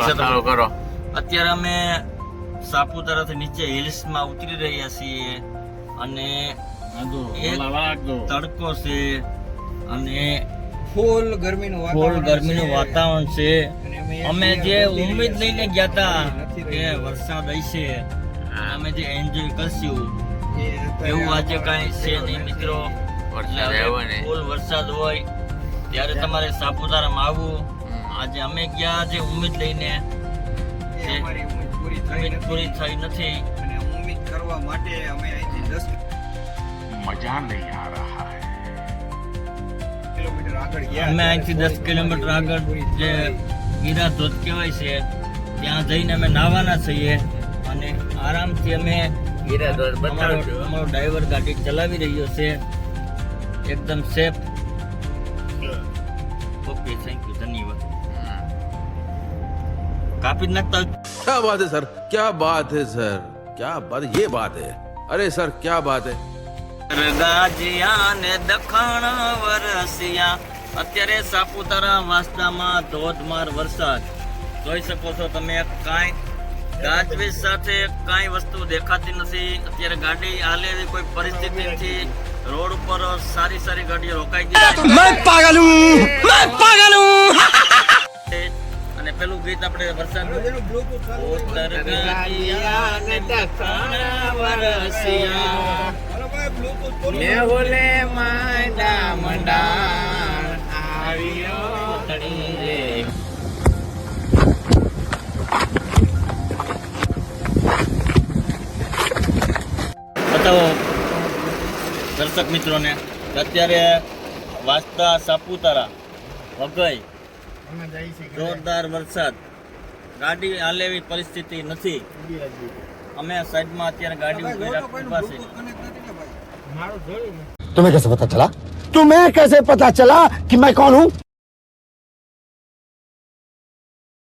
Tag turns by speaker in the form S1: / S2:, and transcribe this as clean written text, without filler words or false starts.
S1: છે
S2: ચાલુ કરો.
S1: અત્યારે અમે સાપુતારાથી નીચે હિલ્સમાં ઉતરી રહ્યા છીએ અને એક તડકો છે અને
S3: ફૂલ ગરમીનું
S1: વાતાવરણ છે. અમે જે ઉમ્મીદ લઈને ગયા હતા કે વરસાદ હશે, અમે જે એન્જોય કરશું એવું આજે કાંઈ છે નહીં મિત્રો.
S2: વરસાદ આવ્યો ને.
S1: ફૂલ વરસાદ હોય ત્યારે તમારે સાપુતારામાં આવવું. આજે અમે ગયા જે ઉમ્મીદ લઈને, જે ઉમ્મીદ પૂરી થઈ નથી.
S3: અને ઉમ્મીદ કરવા માટે અમે અહીંથી 10
S2: મજા નહીં આ રહા હૈ.
S3: કિલોમીટર આગળ ગયા.
S1: અમે અહીંથી 10 કિલોમીટર આગળ જે ગીરા ધોધ કહેવાય છે ત્યાં જઈને અમે નાહવાના છીએ અને આરામથી અમે અમારો ડ્રાઈવર ગાડી ચલાવી રહ્યો છે એકદમ સેફ. ઓકે, થેન્ક યુ, ધન્યવાદ. કાપી જ નાખતા.
S4: क्या बात है सर, क्या बात है सर, क्या बात, ये बात है. अरे सर क्या बात है.
S1: ગાજિયા ને દખણ વરસિયા. અત્યારે સાપુતારા વાસદામાં ધોધમાર વરસાદ જોઈ શકો છો તમે. કાંઈ ગાજવીજ સાથે કાંઈ વસ્તુ દેખાતી નથી. અત્યારે ગાડી હાલે એવી કોઈ પરિસ્થિતિ નથી. રોડ ઉપર સારી સારી ગાડીઓ રોકાઈ ગઈ. અને પેલું ગીત આપણે વરસાદ
S3: મેહોલે માંડા મંડા આવ્યો તણી રે.
S1: બતાવો દર્શક મિત્રોને અત્યારે વાસદા સાપુતારા વઘઈ જોરદાર વરસાદ. ગાડી હાલે એવી પરિસ્થિતિ નથી. અમે સાઈડમાં અત્યારે ગાડી ઉભી છે.
S5: तुम्हें कैसे पता चला कि मैं कौन हूँ?